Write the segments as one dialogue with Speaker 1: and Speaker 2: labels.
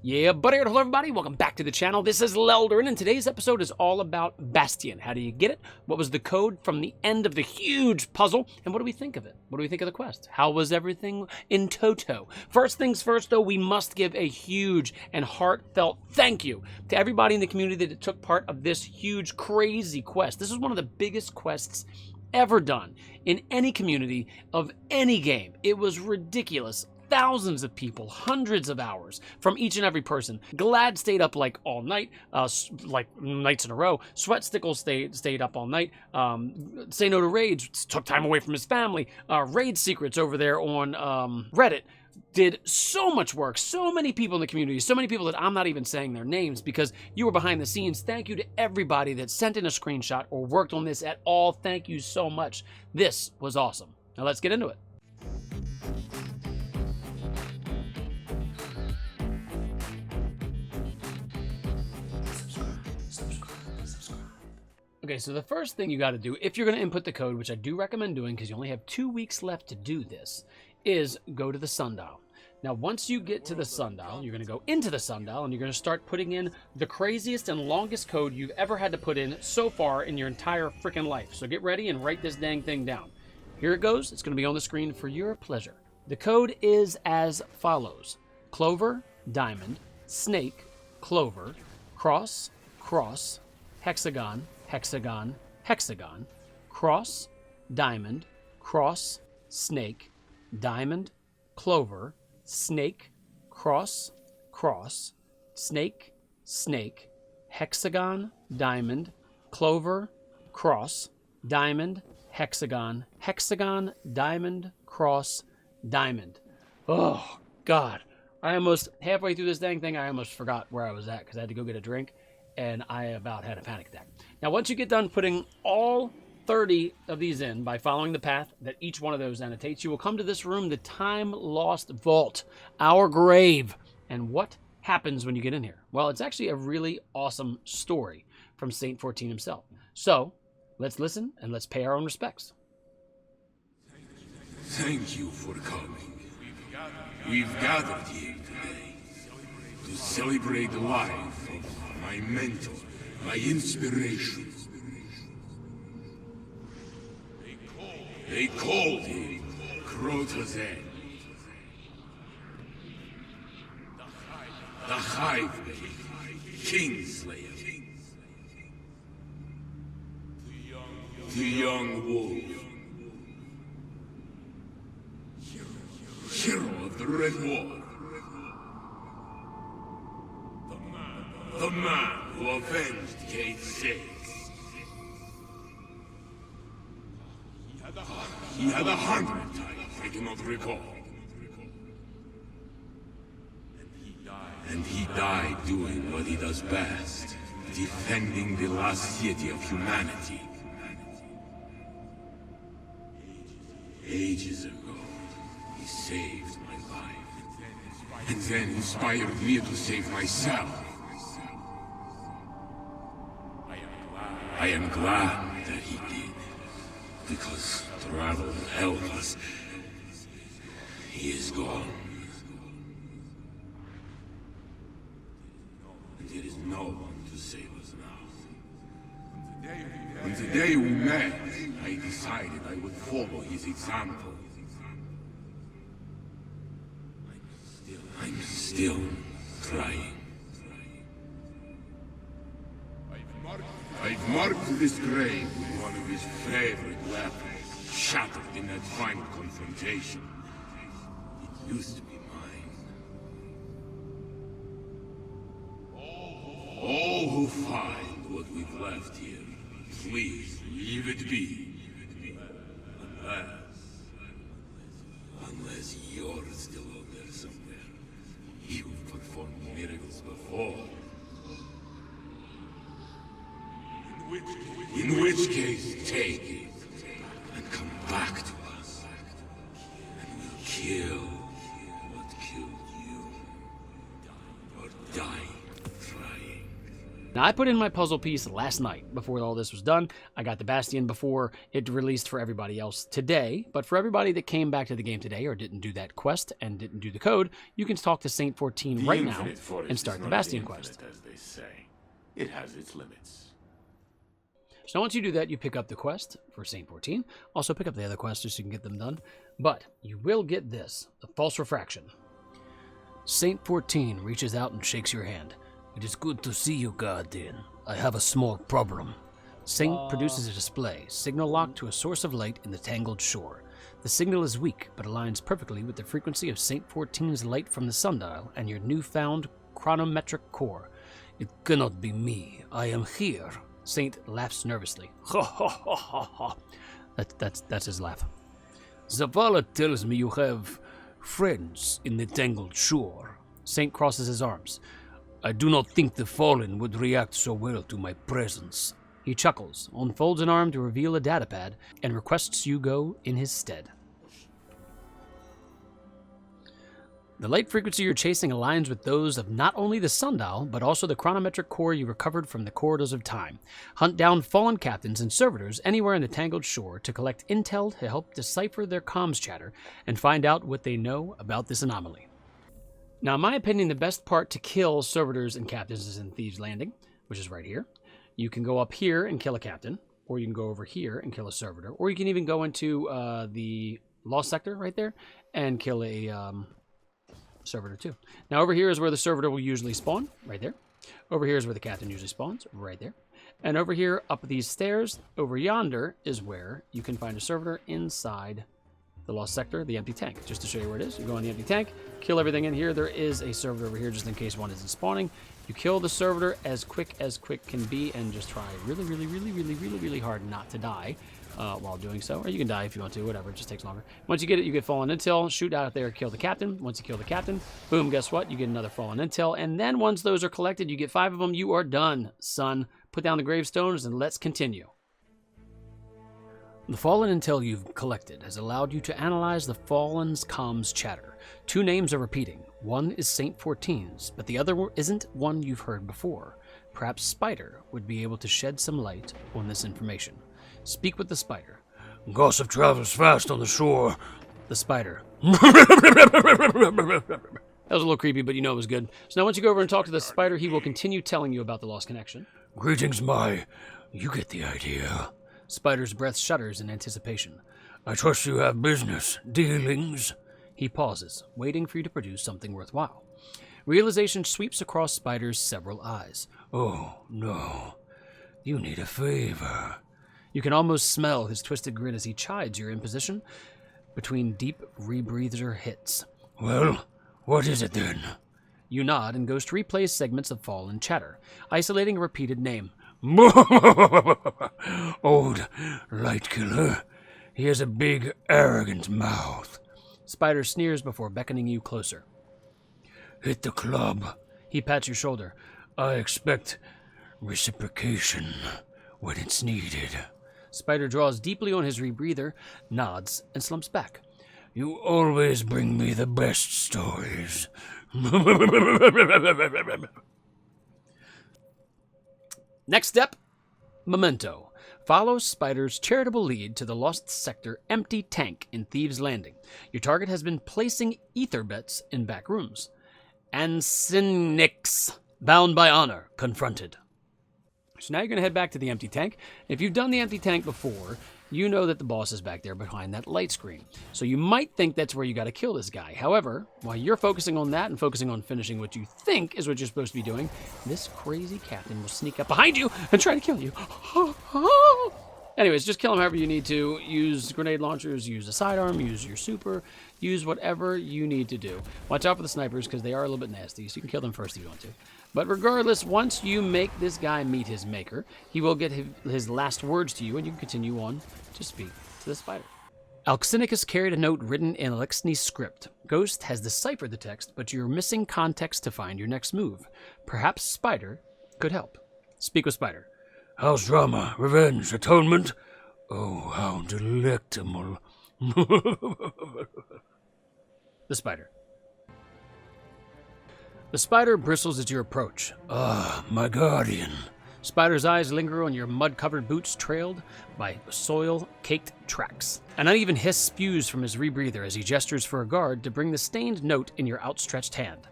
Speaker 1: Yeah, buddy, hello everybody, welcome back to the channel. This is Lelder, and today's episode is all about Bastion. How do you get it? What was the code from the end of the huge puzzle? And what do we think of it? What do we think of the quest? How was everything in toto? First things first, though, we must give a huge and heartfelt thank you to everybody in the community that took part of this huge, crazy quest. This is one of the biggest quests ever done in any community of any game. It was ridiculous. Thousands of people, hundreds of hours from each and every person. Glad stayed up like all night, like nights in a row. Sweat Stickles stayed up all night. Say No to Rage took time away from his family. Raid Secrets over there on Reddit did so much work. So many people in the community, so many people that I'm not even saying their names because you were behind the scenes. Thank you to everybody that sent in a screenshot or worked on this at all. Thank you so much. This was awesome. Now let's get into it. Okay, so the first thing you got to do, if you're going to input the code, which I do recommend doing because you only have 2 weeks left to do this, is go to the sundial. Now, once you get to the sundial, you're going to go into the sundial, and you're going to start putting in the craziest and longest code you've ever had to put in so far in your entire freaking life. So get ready and write this dang thing down. Here it goes. It's going to be on the screen for your pleasure. The code is as follows. Clover, diamond, snake, clover, cross, cross, hexagon, hexagon, hexagon, cross, diamond, cross, snake, diamond, clover, snake, cross, cross, snake, snake, hexagon, diamond, clover, cross, diamond, hexagon, hexagon, diamond, cross, diamond. Oh, God. I almost, halfway through this dang thing, I almost forgot where I was at because I had to go get a drink. And I about had a panic attack. Now, once you get done putting all 30 of these in by following the path that each one of those annotates, you will come to this room, the Time Lost Vault, our grave. And what happens when you get in here? Well, it's actually a really awesome story from Saint 14 himself. So, let's listen and let's pay our own respects.
Speaker 2: Thank you for coming. We've gathered here today to celebrate the life of my mentor, my inspiration. They called him Crota's End. The Highway, Kingslayer. The young wolf. Hero of the Red War. The man who avenged Kate 6. He had 100 types I cannot recall. And he died doing what he does best, defending the last city of humanity. Ages ago, he saved my life, and then inspired me to save myself. I am glad that he did, because travel will help us. He is gone. And there is no one to save us now. On the day we met, I decided I would follow his example. I'm still trying. I've marked this grave with one of his favorite weapons, shattered in that final confrontation. It used to be mine. All who find what we've left here, please leave it be. Unless you're still out there somewhere. You've performed miracles before. In which case, take it, and come back to us, and we'll kill what killed you, or die trying.
Speaker 1: Now, I put in my puzzle piece last night before all this was done. I got the Bastion before it released for everybody else today. But for everybody that came back to the game today or didn't do that quest and didn't do the code, you can talk to Saint 14 right now and start the Bastion quest.
Speaker 2: As they say. It has its limits.
Speaker 1: So once you do that, you pick up the quest for Saint 14. Also pick up the other quests just so you can get them done. But you will get this, the false refraction. Saint 14 reaches out and shakes your hand. It is good to see you, Guardian. I have a small problem. Saint produces a display, signal locked to a source of light in the tangled shore. The signal is weak, but aligns perfectly with the frequency of Saint 14's light from the sundial and your newfound chronometric core. It cannot be me. I am here. Saint laughs nervously. Ha ha ha ha ha. That's his laugh. Zavala tells me you have friends in the tangled shore. Saint crosses his arms. I do not think the Fallen would react so well to my presence. He chuckles, unfolds an arm to reveal a datapad, and requests you go in his stead. The light frequency you're chasing aligns with those of not only the sundial, but also the chronometric core you recovered from the corridors of time. Hunt down fallen captains and servitors anywhere in the tangled shore to collect intel to help decipher their comms chatter and find out what they know about this anomaly. Now, in my opinion, the best part to kill servitors and captains is in Thieves' Landing, which is right here. You can go up here and kill a captain, or you can go over here and kill a servitor, or you can even go into the Lost Sector right there and kill a servitor too. Now, over here is where the servitor will usually spawn, right there. Over here is where the captain usually spawns, right there. And over here, up these stairs, over yonder, is where you can find a servitor inside the Lost Sector, the empty tank. Just to show you where it is, you go in the empty tank, kill everything in here. There is a servitor over here just in case one isn't spawning. You kill the servitor as quick can be and just try really hard not to die while doing so. Or you can die if you want to, whatever, it just takes longer. Once you get it, you get fallen intel, shoot out there, kill the captain. Once you kill the captain, boom, guess what? You get another fallen intel. And then once those are collected, you get 5 of them, you are done, son. Put down the gravestones and let's continue. The Fallen intel you've collected has allowed you to analyze the Fallen's comms chatter. 2 names are repeating. One is Saint 14's, but the other isn't one you've heard before. Perhaps Spider would be able to shed some light on this information. Speak with the Spider.
Speaker 3: Gossip travels fast on the shore.
Speaker 1: The Spider. That was a little creepy, but you know it was good. So now once you go over and talk to the Spider, he will continue telling you about the Lost Connection.
Speaker 3: Greetings, my. You get the idea.
Speaker 1: Spider's breath shudders in anticipation.
Speaker 3: I trust you have business, dealings.
Speaker 1: He pauses, waiting for you to produce something worthwhile. Realization sweeps across Spider's several eyes.
Speaker 3: Oh, no. You need a favor.
Speaker 1: You can almost smell his twisted grin as he chides your imposition between deep rebreather hits.
Speaker 3: Well, what is it then?
Speaker 1: You nod and Ghost replays segments of Fallen chatter, isolating a repeated name.
Speaker 3: Old light killer. He has a big, arrogant mouth.
Speaker 1: Spider sneers before beckoning you closer.
Speaker 3: Hit the club.
Speaker 1: He pats your shoulder.
Speaker 3: I expect reciprocation when it's needed.
Speaker 1: Spider draws deeply on his rebreather, nods, and slumps back.
Speaker 3: You always bring me the best stories.
Speaker 1: Next step, Memento. Follow Spider's charitable lead to the Lost Sector empty tank in Thieves' Landing. Your target has been placing ether bets in back rooms. Ansinix, bound by honor, confronted. So now you're going to head back to the empty tank. If you've done the empty tank before, you know that the boss is back there behind that light screen. So you might think that's where you got to kill this guy. However, while you're focusing on that and focusing on finishing what you think is what you're supposed to be doing, this crazy captain will sneak up behind you and try to kill you. Anyways, just kill him however you need to. Use grenade launchers, use a sidearm, use your super, use whatever you need to do. Watch out for the snipers because they are a little bit nasty, so you can kill them first if you want to. But regardless, once you make this guy meet his maker, he will get his last words to you, and you can continue on to speak to the Spider. Alxinicus carried a note written in Alexni's script. Ghost has deciphered the text, but you're missing context to find your next move. Perhaps Spider could help. Speak with Spider.
Speaker 3: How's drama? Revenge? Atonement? Oh, how delectable.
Speaker 1: The Spider. The spider bristles at your approach.
Speaker 3: Ah, my guardian.
Speaker 1: Spider's eyes linger on your mud-covered boots trailed by soil-caked tracks. An uneven hiss spews from his rebreather as he gestures for a guard to bring the stained note in your outstretched hand.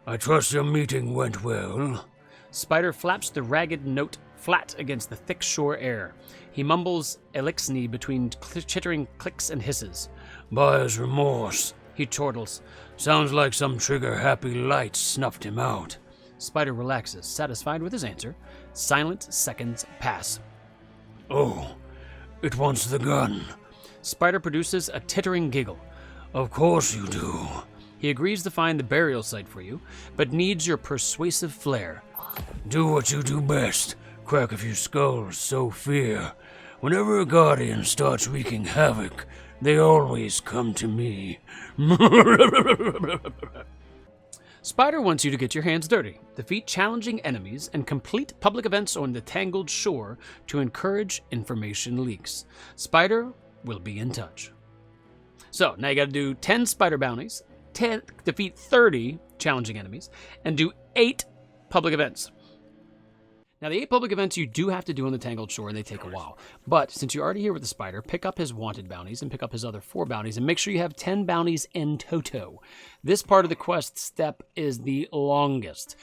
Speaker 3: I trust your meeting went well.
Speaker 1: Spider flaps the ragged note flat against the thick shore air. He mumbles elixir between chittering clicks and hisses.
Speaker 3: Buyer's remorse.
Speaker 1: He chortles.
Speaker 3: Sounds like some trigger-happy light snuffed him out.
Speaker 1: Spider relaxes, satisfied with his answer. Silent seconds pass.
Speaker 3: Oh, it wants the gun.
Speaker 1: Spider produces a tittering giggle.
Speaker 3: Of course you do.
Speaker 1: He agrees to find the burial site for you, but needs your persuasive flair.
Speaker 3: Do what you do best. Crack a few skulls, sow fear. Whenever a guardian starts wreaking havoc, they always come to me.
Speaker 1: Spider wants you to get your hands dirty, defeat challenging enemies, and complete public events on the Tangled Shore to encourage information leaks. Spider will be in touch. So, now you gotta do 10 spider bounties, defeat 30 challenging enemies, and do 8 public events. Now, the 8 public events you do have to do on the Tangled Shore, and they take a while. But since you're already here with the spider, pick up his wanted bounties and pick up his other 4 bounties, and make sure you have 10 bounties in toto. This part of the quest step is the longest.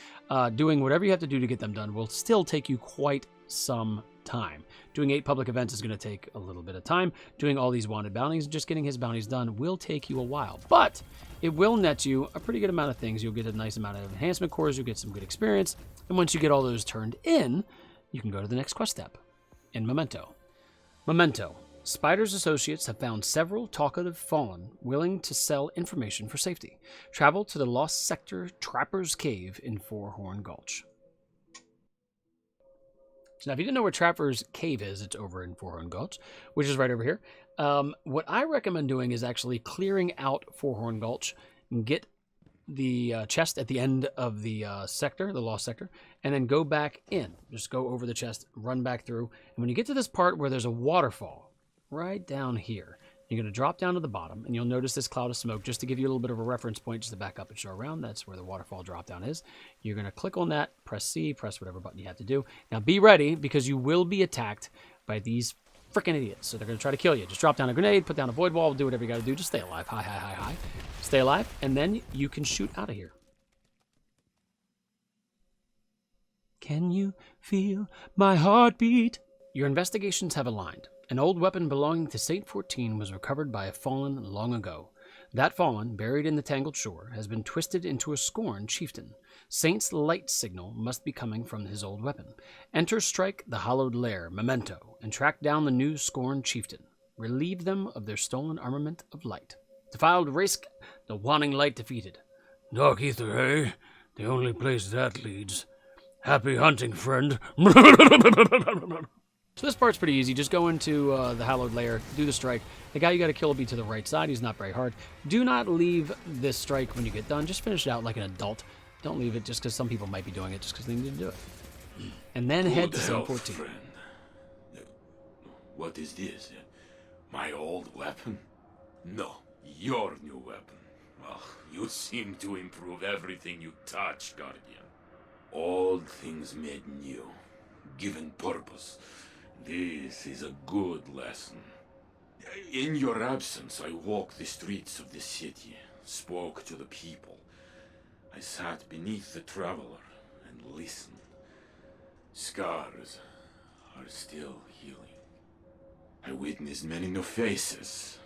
Speaker 1: Doing whatever you have to do to get them done will still take you quite some time. Doing 8 public events is going to take a little bit of time. Doing all these wanted bounties and just getting his bounties done will take you a while. But it will net you a pretty good amount of things. You'll get a nice amount of enhancement cores. You'll get some good experience. And once you get all those turned in, you can go to the next quest step in Memento. Memento. Spider's associates have found several talkative fallen willing to sell information for safety. Travel to the Lost Sector Trapper's Cave in Four-Horn Gulch. So now, if you didn't know where Trapper's Cave is, it's over in Four-Horn Gulch, which is right over here. What I recommend doing is actually clearing out Four-Horn Gulch and get the chest at the end of the sector, the Lost Sector, and then go back in. Just go over the chest, run back through, and when you get to this part where there's a waterfall, right down here, you're going to drop down to the bottom, and you'll notice this cloud of smoke, just to give you a little bit of a reference point, just to back up and show around. That's where the waterfall drop down is. You're going to click on that, press C, press whatever button you have to do. Now be ready, because you will be attacked by these freaking idiots. So they're going to try to kill you. Just drop down a grenade, put down a void wall, do whatever you got to do. Just stay alive. Hi, hi, hi, hi. Stay alive, and then you can shoot out of here. Can you feel my heartbeat? Your investigations have aligned. An old weapon belonging to Saint 14 was recovered by a fallen long ago. That fallen, buried in the Tangled Shore, has been twisted into a Scorn chieftain. Saint's light signal must be coming from his old weapon. Enter Strike the Hallowed Lair, Memento, and track down the new Scorn chieftain. Relieve them of their stolen armament of light. Defiled Risk, the Wanting Light defeated.
Speaker 3: Dark Ether, hey? The only place that leads. Happy hunting, friend.
Speaker 1: So this part's pretty easy. Just go into the Hallowed Lair, do the strike. The guy you got to kill will be to the right side. He's not very hard. Do not leave this strike when you get done. Just finish it out like an adult. Don't leave it just because some people might be doing it just because they need to do it. And then head to Saint 14.
Speaker 2: Friend. What is this? My old weapon? No, your new weapon. Well, you seem to improve everything you touch, Guardian. Old things made new, given purpose. This is a good lesson. In your absence, I walked the streets of the city, spoke to the people. I sat beneath the traveler and listened. Scars are still healing. I witnessed many new faces.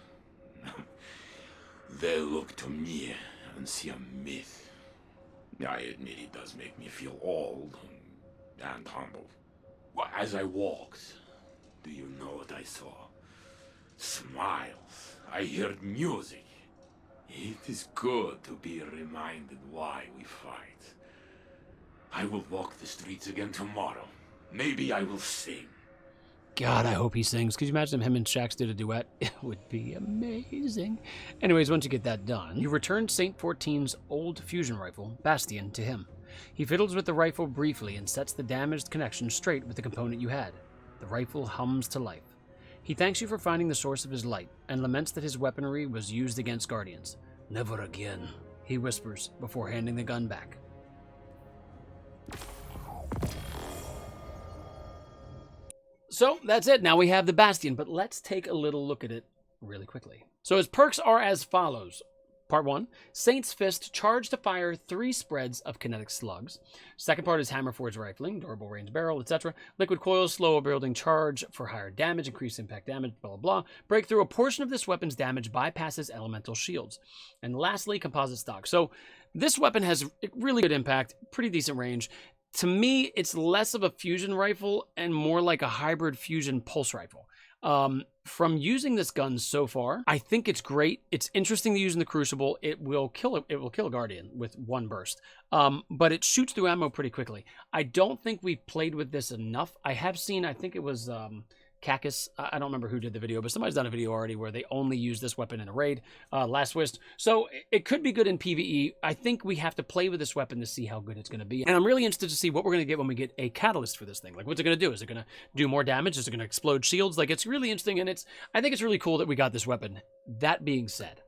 Speaker 2: They look to me and see a myth. I admit it does make me feel old and humble. As I walked, do you know what I saw? Smiles. I heard music. It is good to be reminded why we fight. I will walk the streets again tomorrow. Maybe I will sing.
Speaker 1: God, I hope he sings. Could you imagine if him and Shax did a duet? It would be amazing. Anyways, once you get that done, you return Saint 14's old fusion rifle, Bastion, to him. He fiddles with the rifle briefly and sets the damaged connection straight with the component you had. The rifle hums to life. He thanks you for finding the source of his light, and laments that his weaponry was used against Guardians. Never again, he whispers before handing the gun back. So that's it. Now we have the Bastion, but let's take a little look at it really quickly. So his perks are as follows. Part 1, Saint's Fist, charge to fire 3 spreads of kinetic slugs. Second part is Hammer Forge Rifling, durable range barrel, etc. Liquid Coils, slow building charge for higher damage, increased impact damage, blah, blah, blah. Breakthrough, a portion of this weapon's damage bypasses elemental shields. And lastly, Composite Stock. So this weapon has really good impact, pretty decent range. To me, it's less of a fusion rifle and more like a hybrid fusion pulse rifle. From using this gun so far, I think it's great. It's interesting to use in the Crucible. It will kill a Guardian with 1 burst. But it shoots through ammo pretty quickly. I don't think we've played with this enough. I have seen, I think it was Cacus. I don't remember who did the video, but somebody's done a video already where they only use this weapon in a raid, Last Twist. So it could be good in PvE. I think we have to play with this weapon to see how good it's going to be. And I'm really interested to see what we're going to get when we get a catalyst for this thing. Like, what's it going to do? Is it going to do more damage? Is it going to explode shields? Like, it's really interesting, and I think it's really cool that we got this weapon. That being said,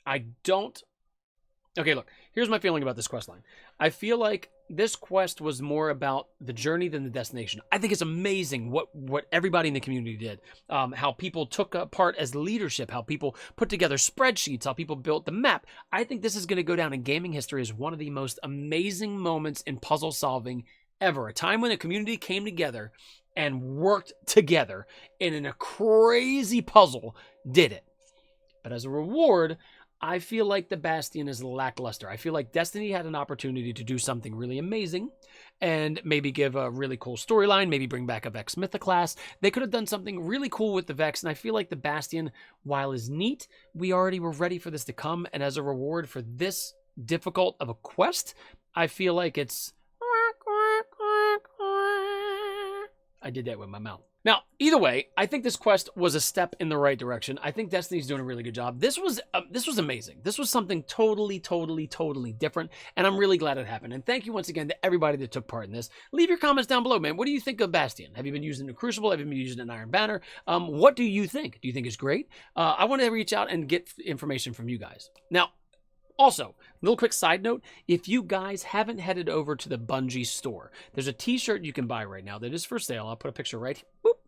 Speaker 1: okay, look, here's my feeling about this quest line. I feel like this quest was more about the journey than the destination. I think it's amazing what everybody in the community did. How people took part as leadership, how people put together spreadsheets, how people built the map. I think this is going to go down in gaming history as one of the most amazing moments in puzzle solving ever. A time when a community came together and worked together and in a crazy puzzle did it. But as a reward, I feel like the Bastion is lackluster. I feel like Destiny had an opportunity to do something really amazing and maybe give a really cool storyline, maybe bring back a Vex Mythoclast. They could have done something really cool with the Vex, and I feel like the Bastion, while is neat, we already were ready for this to come, and as a reward for this difficult of a quest, I feel like it's... I did that with my mouth. Now, either way, I think this quest was a step in the right direction. I think Destiny's doing a really good job. This was amazing. This was something totally different, and I'm really glad it happened. And thank you once again to everybody that took part in this. Leave your comments down below, man. What do you think of Bastion? Have you been using the Crucible? Have you been using an Iron Banner? What do you think? Do you think it's great? I want to reach out and get information from you guys. Now, also, little quick side note, if you guys haven't headed over to the Bungie store, there's a t-shirt you can buy right now that is for sale. I'll put a picture right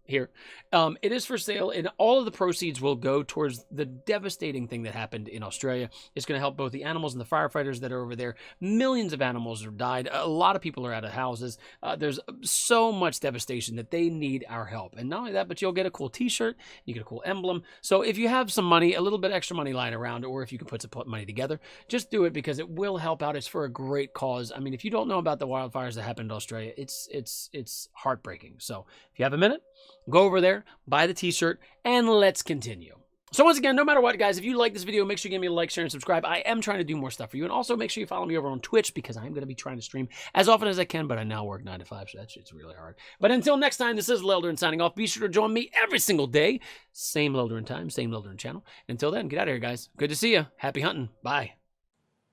Speaker 1: here. It is for sale, and all of the proceeds will go towards the devastating thing that happened in Australia. It's going to help both the animals and the firefighters that are over there. Millions of animals have died. A lot of people are out of houses. There's so much devastation that they need our help. And not only that, but you'll get a cool t-shirt. You get a cool emblem. So if you have some money, a little bit extra money lying around, or if you can put some money together, just do it because it will help out. It's for a great cause. I mean, if you don't know about the wildfires that happened in Australia, it's heartbreaking. So if you have a minute, go over there, buy the t-shirt, and let's continue. So once again, no matter what, guys, if you like this video, make sure you give me a like, share, and subscribe. I am trying to do more stuff for you. And also make sure you follow me over on Twitch because I'm going to be trying to stream as often as I can, but I now work 9 to 5, so that shit's really hard. But until next time, this is Lelderin signing off. Be sure to join me every single day. Same Lelderin time, same Lelderin channel. Until then, get out of here, guys. Good to see you. Happy hunting. Bye.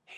Speaker 1: Hey,